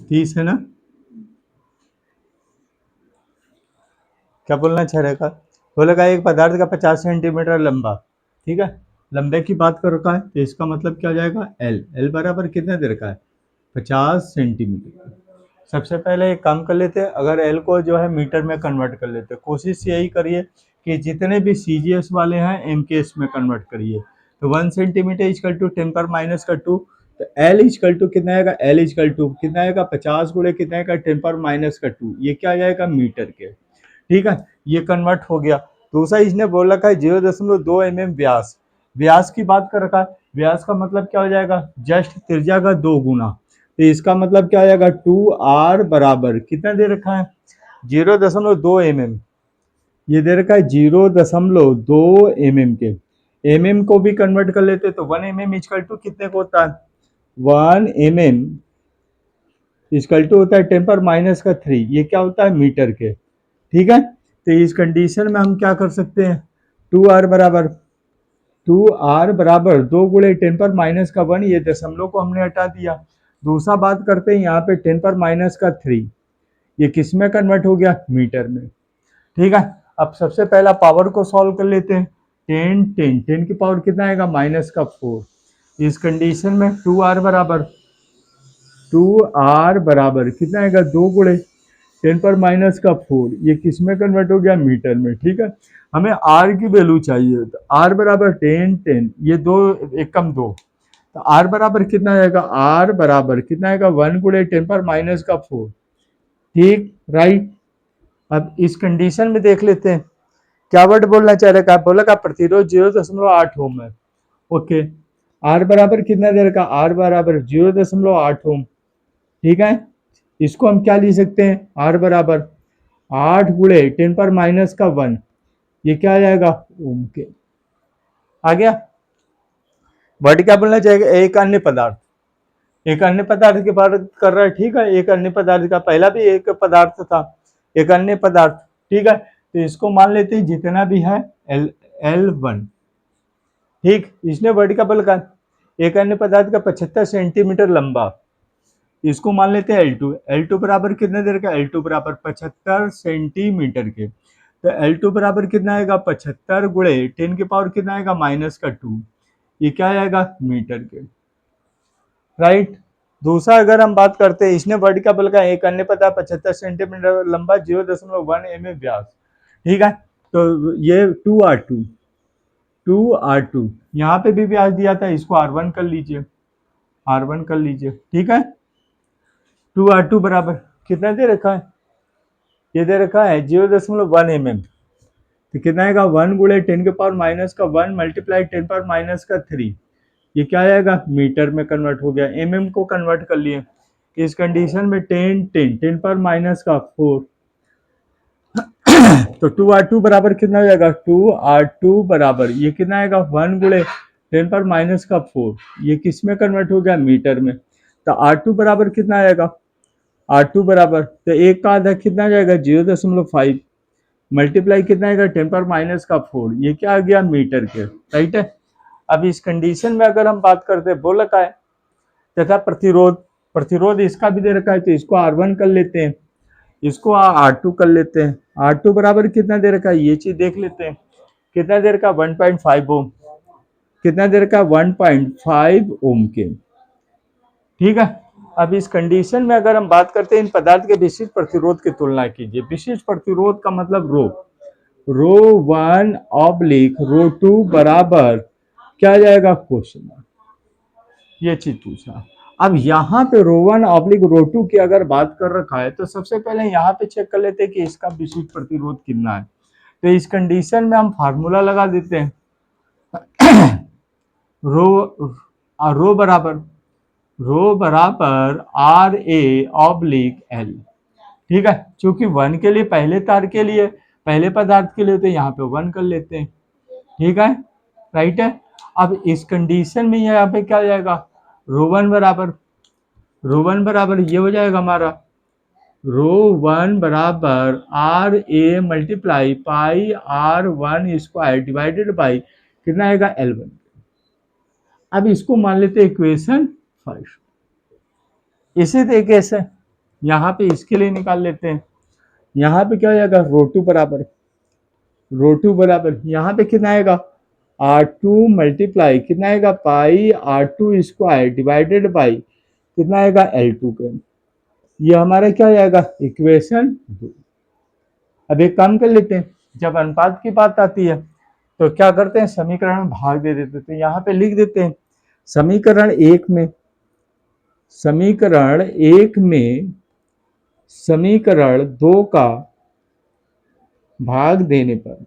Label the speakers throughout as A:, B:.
A: 30 है ना? क्या बोलना चाह रहा है? बोला का एक पदार्थ का 50 सेंटीमीटर लंबा, ठीक है, लंबे की बात कर रखा है, तो इसका मतलब क्या हो जाएगा? एल। एल बराबर कितने देर का है? 50 सेंटीमीटर। सबसे पहले एक काम कर लेते हैं, अगर एल को जो है मीटर में कन्वर्ट कर लेते हैं। कोशिश यही करिए कि जितने भी सीजीएस वाले हैं एमकेएस में कन्वर्ट करिए। तो 1 सेंटीमीटर इजकल टू 10⁻²। तो एल इजकल टू कितना आएगा? एल इजकल टू कितना आएगा? 50 गुणे कितना आएगा? 10⁻²। ये क्या आ जाएगा? मीटर के। ठीक है, ये कन्वर्ट हो गया। दूसरा इसने बोल रखा है 0.2 mm व्यास। व्यास की बात कर रखा है, व्यास का मतलब क्या हो जाएगा? जस्ट त्रिज्या का 2 गुना। तो इसका मतलब क्या हो जाएगा? 2r बराबर कितना दे रखा है? 0.2 mm। ये दे रखा है 0.2 mm के। mm को भी कन्वर्ट कर लेते तो 1 mm इजकल टू कितने को होता है? 1 mm इजकल टू होता है 10⁻³ ये क्या होता है? मीटर के। ठीक है, तो इस कंडीशन में हम क्या कर सकते हैं? 2r बराबर 2 × 10⁻⁻⁴, ये दशमलव को हमने हटा दिया। दूसरा बात करते हैं यहाँ पे 10⁻⁻3, ये किस में कन्वर्ट हो गया? मीटर में। ठीक है, अब सबसे पहला पावर को सॉल्व कर लेते हैं। 10 की पावर कितना आएगा? -4। इस कंडीशन में 2r बराबर कितना आएगा? 2 × 10⁻⁴, ये किस में कन्वर्ट हो गया? मीटर में। ठीक है, हमें r की वैल्यू चाहिए, तो r बराबर 10, ये 2 एकम 2, तो r बराबर कितना आएगा? r बराबर कितना आएगा? 1 × 10⁻⁴। ठीक, राइट। अब इस कंडीशन में देख लेते हैं क्या वर्ड बोलना चाह रहा है। बोला का प्रतिरोध 0.8 ओम है। ओके, r बराबर कितना दे रखा? r बराबर 0.8 ओम। ठीक है, इसको हम क्या लिख सकते हैं? r बराबर 8 गुणे 10⁻⁻⁴, ये क्या आ जाएगा? ओम के। आ गया? वर्ड क्या बोलना चाहेगा? एक अन्य पदार्थ। एक अन्य पदार्थ की बात कर रहा है। ठीक है, एक अन्य पदार्थ का पहला भी एक पदार्थ था, एक अन्य पदार्थ। ठीक है, तो इसको मान लेते हैं जितना भी है L1। ठीक, इसने वर्ड का बल का एक अन्य पदार्थ का 75 सेंटीमीटर लंबा, इसको मान लेते हैं L2। L2 बराबर कितने देर का? L2 बराबर 75 सेंटीमीटर के। तो L2 बराबर कितना आएगा? 75 गुणे 10 की पावर कितना आएगा? -2। ये क्या आएगा? मीटर के। राइट। दूसरा अगर हम बात करते हैं, इसने वर्ड का बल का एक अन्य पदार्थ 75 सेंटीमीटर लंबा 0.1 mm व्यास। ठीक है, तो ये 2r2 यहाँ पे भी व्यास दिया था, इसको r1 कर लीजिए, r1 कर लीजिए। ठीक है, 2r2 बराबर कितना दे रखा है? ये दे रखा है 0.1 mm। तो कितना आएगा? 1 गुणे 10 के पावर -1 मल्टीप्लाई 10⁻⁻3, ये क्या आएगा? मीटर में कन्वर्ट हो गया। mm को कन्वर्ट कर लिए। इस कंडीशन में 10⁻⁴, तो 2r2 बराबर कितना हो जाएगा? 2r2 बराबर ये कितना आएगा? 1 गुणे 10⁻⁴, ये किस में कन्वर्ट हो गया? मीटर में। तो r2 बराबर कितना आएगा? r2 बराबर, तो एक का आधा कितना जाएगा? 0.5 मल्टीप्लाई कितना आएगा? 10⁻⁴, ये क्या आ गया? मीटर के। राइट है। अब इस कंडीशन में अगर हम बात करते हैं, बोल रखा है तथा प्रतिरोध, प्रतिरोध इसका भी दे रखा है, तो इसको R1 कर लेते हैं, इसको R2 कर लेते हैं। R2 बराबर कितना दे रखा है? ये चीज देख लेते हैं, कितना देर का? 1.5 ओम। कितना देर का? 1.5 ओम के। ठीक है, अब इस कंडीशन में अगर हम बात करते हैं इन पदार्थ के विशिष्ट प्रतिरोध की तुलना कीजिए। विशिष्ट प्रतिरोध का मतलब ρ1/ρ2 बराबर क्या जाएगा? क्वेश्चन, ये चीज पूछा। अब यहाँ पे ρ1/ρ2 की अगर बात कर रखा है, तो सबसे पहले यहाँ पे चेक कर लेते हैं कि इसका विशिष्ट प्रतिरोध कितना है। तो इस कंडीशन में हम फार्मूला लगा देते हैं, रो बराबर RA/L। ठीक है, चूंकि 1 के लिए, पहले तार के लिए, पहले पदार्थ के लिए, तो यहाँ पे 1 कर लेते हैं। ठीक है, राइट है। अब इस कंडीशन में यहाँ पे क्या हो जाएगा? ρ1 बराबर ये हो जाएगा हमारा ρ1 बराबर RA multiply pi R1 square divided by कितना आएगा? L1। अब इसको मान लेते हैं इक्वेशन फर्स्ट। इसी तरीके से यहाँ पे इसके लिए निकाल लेते हैं। यहाँ पे क्या हो जाएगा, रो टू बराबर यहाँ पे कितना आएगा, R2 मल्टीप्लाई कितना आएगा, पाई R2 स्क्वायर डिवाइडेड बाई कितना आएगा, L2 के। ये हमारा क्या हो जाएगा, इक्वेशन 2। अब एक काम कर लेते हैं, जब अनुपात की बात आती है तो क्या करते हैं, समीकरण में भाग दे देते हैं। तो यहाँ पे लिख देते हैं समीकरण एक में समीकरण दो का भाग देने पर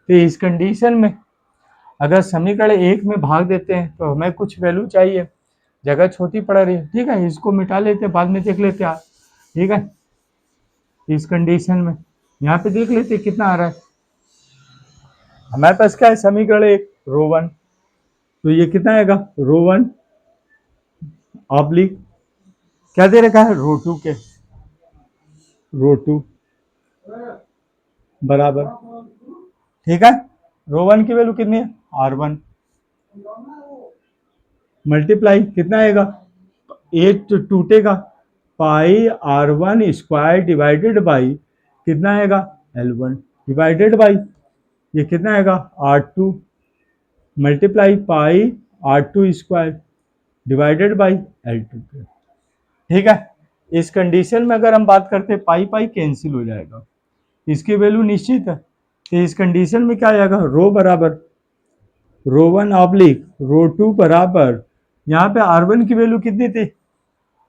A: तो इस कंडीशन में अगर समीकरण एक में भाग देते हैं तो हमें कुछ वैल्यू चाहिए, जगह छोटी पड़ रही है, ठीक है, इसको मिटा लेते हैं, बाद में देख लेते हैं, ठीक है। इस कंडीशन में यहाँ पे देख लेते हैं कितना आ रहा है, हमारे पास क्या है, समीकरण एक रो वन, तो ये कितना आएगा, रो वन ऑब्लिक क्या दे रखा है, रो टू के, रो टू बराबर, ठीक है। रो वन की वैल्यू कितनी है, R1 मल्टीप्लाई कितना आएगा, 8 टूटेगा, पाई R1 स्क्वायर डिवाइडेड बाई कितना आएगा, L1 डिवाइडेड बाई ये कितना आएगा, R2 multiply pi R2 square divided by L2 के, ठीक है। इस कंडीशन में अगर हम बात करते हैं, पाई पाई कैंसिल हो जाएगा, इसकी वैल्यू निश्चित है। तो इस कंडीशन में क्या आएगा, रो बराबर रो वन ऑब्लिक रो टू बराबर, यहाँ पे R1 की वैल्यू कितनी थी,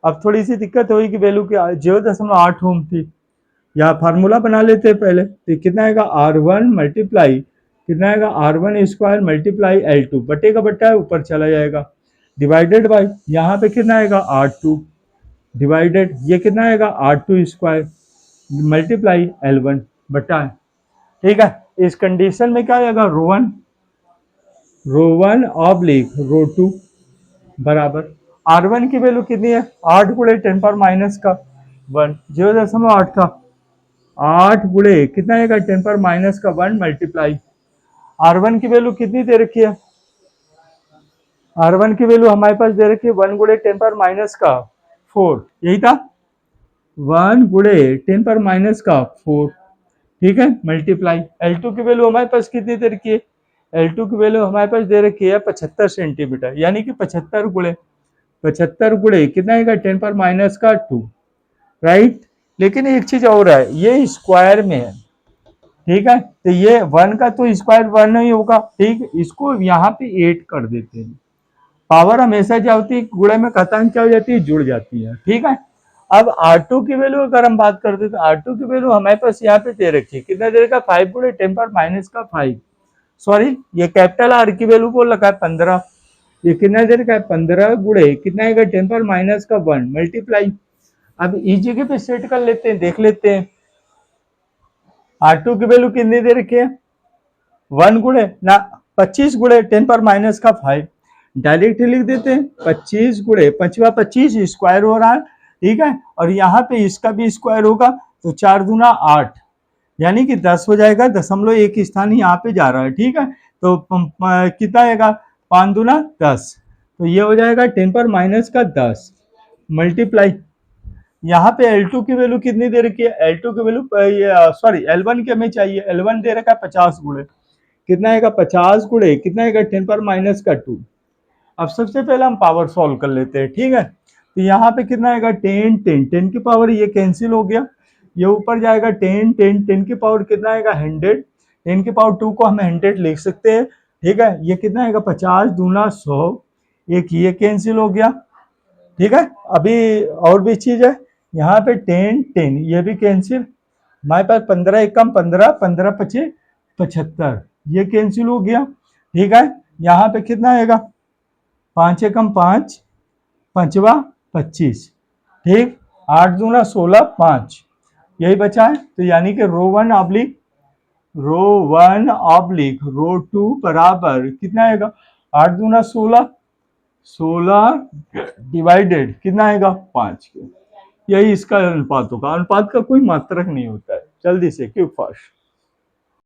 A: अब थोड़ी सी दिक्कत हुई कि वैल्यू की 0.8 ओम थी, यहाँ फार्मूला बना लेते हैं पहले, तो कितना आएगा, R1 मल्टीप्लाई कितना आएगा, R1 स्क्वायर मल्टीप्लाई L2 बटे का बट्टा है ऊपर चला जाएगा, डिवाइडेड बाई यहाँ पे कितना आएगा, R2 डिवाइडेड ये कितना आएगा, R2 स्क्वायर मल्टीप्लाई L1 बटा है, ठीक है। इस कंडीशन में क्या आएगा, रो वन ऑब्लिक रो टू बराबर R1 की वैल्यू कितनी है, 8 गुणे 10 पावर माइनस का 1 0.8 था, 8 गुणे कितना आएगा, 10 पावर माइनस का 1 मल्टीप्लाई R1 की वैल्यू कितनी दे रखी है, R1 की वैल्यू हमारे पास दे रखी है 1 गुणे 10 पावर माइनस का 4, यही था 1 गुणे 10 पावर माइनस का 4, ठीक है, मल्टीप्लाई L2 की वैल्यू हमारे पास कितनी दे रखी है, L2 की वैल्यू हमारे पास दे रखी है 75 सेंटीमीटर, यानी कि 75 गुणे कितना आएगा, 10 पावर माइनस का 2, राइट। लेकिन एक चीज और है, ये स्क्वायर में है, ठीक है, तो ये 1 का तो स्क्वायर 1 नहीं होगा, ठीक, इसको यहाँ पे 8 कर देते हैं, पावर हमेशा क्या होती है, गुणे में घातांक क्या हो जाती है, जुड़ जाती है, ठीक है। अब R2 की वैल्यू अगर हम बात करते तो R2 की वैल्यू हमारे पास यहाँ पे दे रखी है, कितना दे रखा, 5 गुणे 10 पावर माइनस का 5, सॉरी ये कैपिटल R की वैल्यू बोल रखा है 15, ये कितना दे रखा है, 15 गुणे कितना आएगा, 10 पावर माइनस का 1 मल्टीप्लाई, अब इस जगह पे सेट कर लेते हैं, देख लेते हैं R2 की वैल्यू कितनी दे रखी है, 1 गुणे ना 25 गुणे 10 पावर माइनस का 5, डायरेक्ट लिख देते हैं 25 गुणे 5 25 स्क्वायर हो रहा है, ठीक है, और यहाँ पे इसका भी स्क्वायर होगा तो 4 दूना 8 यानी कि 10 हो जाएगा, दशमलव एक स्थान ही यहाँ पे जा रहा है, ठीक है, तो कितना आएगा, 5 दूना 10, तो ये हो जाएगा 10 पर माइनस का 10 मल्टीप्लाई यहाँ पे L2 की वैल्यू कितनी दे रखी है, L2 की वैल्यू सॉरी L1 की हमें चाहिए, L1 दे रखा है 50 गुणे कितना आएगा, 50 गुणे कितना आएगा, 10 पर माइनस का 2। अब सबसे पहले हम पावर सॉल्व कर लेते हैं, ठीक है, तो यहाँ पे कितना आएगा, 10 10 10 की पावर ये कैंसिल हो गया, ये ऊपर जाएगा 10 10 10 की पावर कितना आएगा, 100, 10 की पावर 2 को हम 100 लिख सकते हैं, ठीक है, ये कितना आएगा, 50 दूना 100, एक ये कैंसिल हो गया, ठीक है। अभी और भी चीज है, यहाँ पे 10 10 ये भी कैंसिल, हमारे पास 15 एकम 15 15 पचे 75 ये कैंसिल हो गया, ठीक है। यहाँ पे कितना आएगा, 5 एकम 5 5वां 25, ठीक, 8 दूना 16 5 यही बचा है, तो यानी कि रो वन ऑब्लिक रो टू बराबर कितना आएगा, 8 दूना 16 डिवाइडेड कितना आएगा 5 के, यही इसका अनुपात होगा, अनुपात का कोई मात्रक नहीं होता है, जल्दी से क्यों फास्ट।